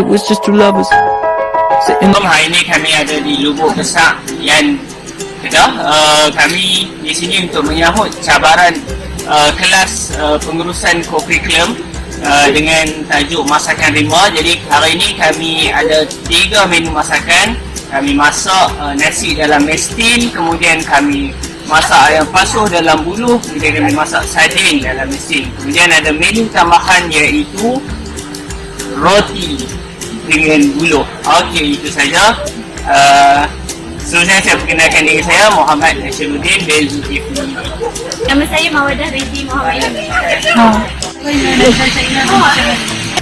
was just two lovers. Hari ini kami ada di Lubuk Besar yang Kedah. Kami di sini untuk menyambut cabaran kelas pengurusan kurikulum dengan tajuk Masakan Rimba. Jadi hari ini kami ada 3 menu masakan. Kami masak nasi dalam mestin, kemudian kami masak ayam pasuh dalam buluh, kemudian kami masak sardin dalam mestin. Kemudian ada menu tambahan iaitu roti dengan buluh. Okey, itu saja. Seterusnya saya perkenalkan diri saya, Muhammad Nashiruddin bin Zulkifli. Nama saya Mawadah binti Muhammad Ilmi.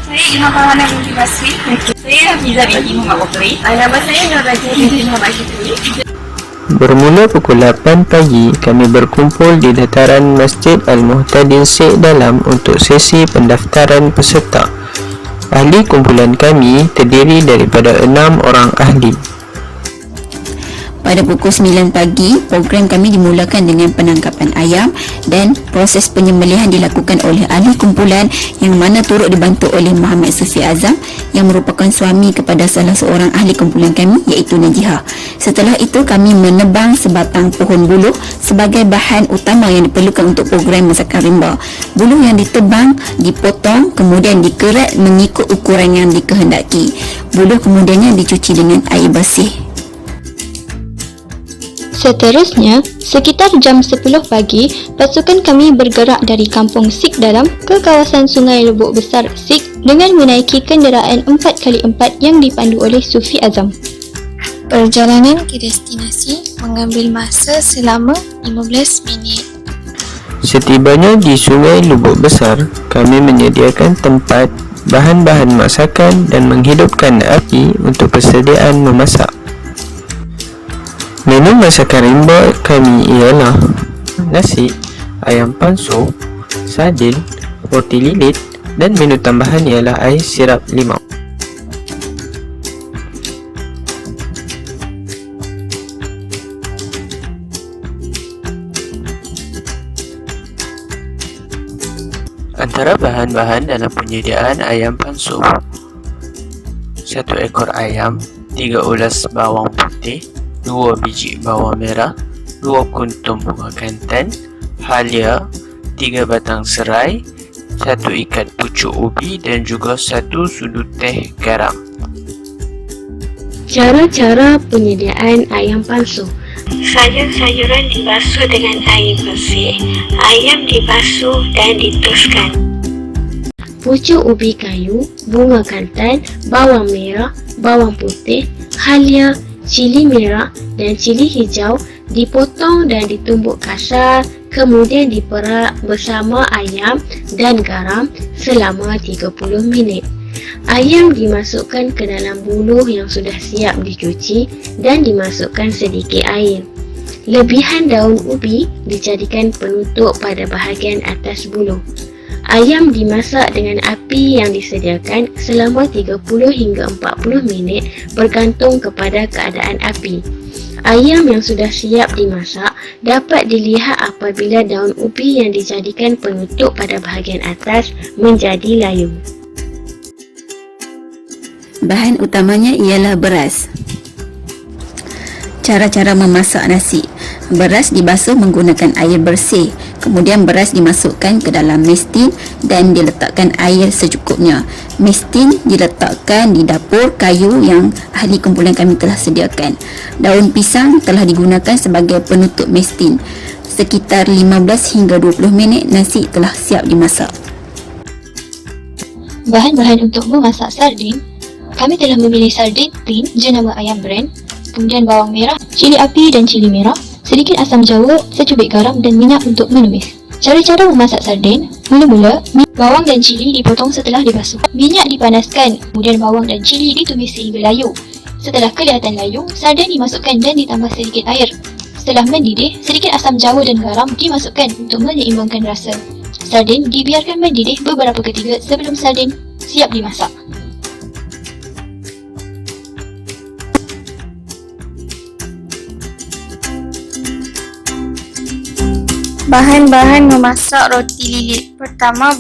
Saya Ilham Farhana binti Basri. Saya Hafizah binti Muhammad Ukri. Nama saya Nur Rajah binti Muhammad Syukri. Bermula pukul 8 pagi, kami berkumpul di dataran Masjid Al-Muhtadin Sheikh Dalam untuk sesi pendaftaran peserta. Ahli kumpulan kami terdiri daripada 6 orang ahli. Pada pukul 9 pagi, program kami dimulakan dengan penangkapan ayam dan proses penyembelihan dilakukan oleh ahli kumpulan yang mana turut dibantu oleh Muhammad Sufi Azam yang merupakan suami kepada salah seorang ahli kumpulan kami iaitu Najihah. Setelah itu kami menebang sebatang pohon buluh sebagai bahan utama yang diperlukan untuk program Masakan Rimba. Buluh yang ditebang dipotong kemudian dikerat mengikut ukuran yang dikehendaki. Buluh kemudiannya dicuci dengan air bersih. Seterusnya, sekitar jam 10 pagi, pasukan kami bergerak dari kampung Sik Dalam ke kawasan Sungai Lubuk Besar Sik dengan menaiki kenderaan 4x4 yang dipandu oleh Sufi Azam. Perjalanan ke destinasi mengambil masa selama 15 minit. Setibanya di Sungai Lubuk Besar, kami menyediakan tempat, bahan-bahan masakan dan menghidupkan api untuk persediaan memasak. Menu masakan rimba kami ialah nasi, ayam pansu, sardin, roti lilit dan menu tambahan ialah air sirap limau. Antara bahan-bahan dalam penyediaan ayam pansu: 1 ekor ayam, 3 ulas bawang putih, 2 biji bawang merah, 2 kuntum bunga kantan, halia, 3 batang serai, 1 ikat pucuk ubi dan juga 1 sudu teh garam. Cara-cara penyediaan ayam pansu. Sayur-sayuran dibasuh dengan air bersih, ayam dibasuh dan dituskan. Pucuk ubi kayu, bunga kantan, bawang merah, bawang putih, halia, cili merah dan cili hijau dipotong dan ditumbuk kasar, kemudian diperak bersama ayam dan garam selama 30 minit. Ayam dimasukkan ke dalam buluh yang sudah siap dicuci dan dimasukkan sedikit air. Lebihan daun ubi dijadikan penutup pada bahagian atas buluh. Ayam dimasak dengan api yang disediakan selama 30 hingga 40 minit bergantung kepada keadaan api. Ayam yang sudah siap dimasak dapat dilihat apabila daun ubi yang dijadikan penutup pada bahagian atas menjadi layu. Bahan utamanya ialah beras. Cara-cara memasak nasi. Beras dibasuh menggunakan air bersih. Kemudian beras dimasukkan ke dalam mestin dan diletakkan air secukupnya. Mestin diletakkan di dapur kayu yang ahli kumpulan kami telah sediakan. Daun pisang telah digunakan sebagai penutup mestin. Sekitar 15 hingga 20 minit nasi telah siap dimasak. Bahan-bahan untuk memasak sardin. Kami telah memilih sardin tin jenama ayam brand, kemudian bawang merah, cili api dan cili merah, sedikit asam jawa, secubit garam dan minyak untuk menumis. Cara-cara memasak sardin. Mula-mula, bawang dan cili dipotong setelah dibasuh. Minyak dipanaskan, kemudian bawang dan cili ditumis sehingga layu. Setelah kelihatan layu, sardin dimasukkan dan ditambah sedikit air. Setelah mendidih, sedikit asam jawa dan garam dimasukkan untuk menyeimbangkan rasa. Sardin dibiarkan mendidih beberapa ketika sebelum sardin siap dimasak. Bahan-bahan memasak roti lilit. Pertama,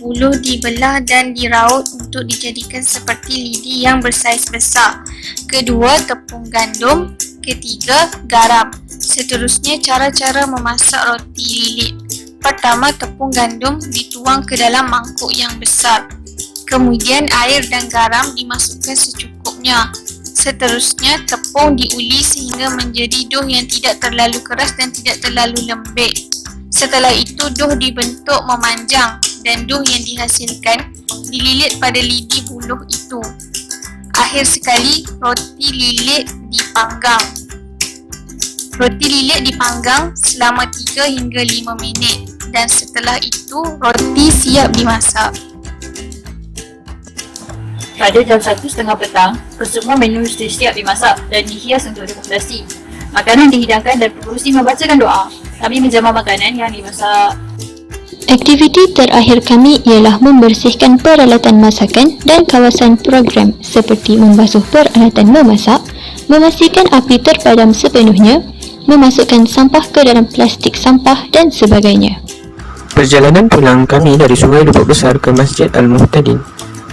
buluh dibelah dan diraut untuk dijadikan seperti lidi yang bersaiz besar. Kedua, tepung gandum. Ketiga, garam. Seterusnya, cara-cara memasak roti lilit. Pertama, tepung gandum dituang ke dalam mangkuk yang besar. Kemudian, air dan garam dimasukkan secukupnya. Seterusnya, tepung diuli sehingga menjadi dough yang tidak terlalu keras dan tidak terlalu lembek. Setelah itu, dough dibentuk memanjang dan dough yang dihasilkan dililit pada lidi buluh itu. Akhir sekali, roti lilit dipanggang. Roti lilit dipanggang selama 3 hingga 5 minit dan setelah itu, roti siap dimasak. Pada jam 1:30 petang, kesemua menu sudah siap dimasak dan dihias untuk dekorasi. Makanan dihidangkan dan pengurusi membacakan doa. Kami menjamah makanan yang dimasak. Aktiviti terakhir kami ialah membersihkan peralatan masakan dan kawasan program seperti membasuh peralatan memasak, memastikan api terpadam sepenuhnya, memasukkan sampah ke dalam plastik sampah dan sebagainya. Perjalanan pulang kami dari Sungai Lubuk Besar ke Masjid Al-Muhtadin.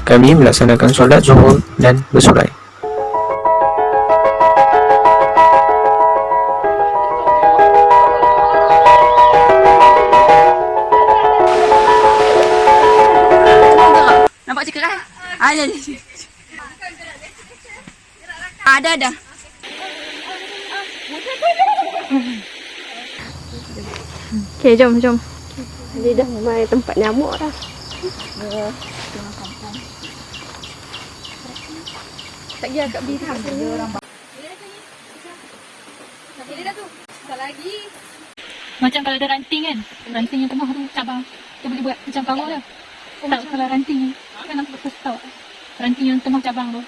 Kami melaksanakan solat Zuhur dan bersurai. Nampak cakap kan? Ada di sini. Ada. Okay, jom. Dia dah main tempat nyamuk dah. Tak kira kat bidang dia orang. Macam kalau ada ranting kan, ranting yang tengah tu cabang, dia boleh buat macam kawal lah. Tak, kalau ranting kan aku betul tahu. Ranting yang tengah cabang tu.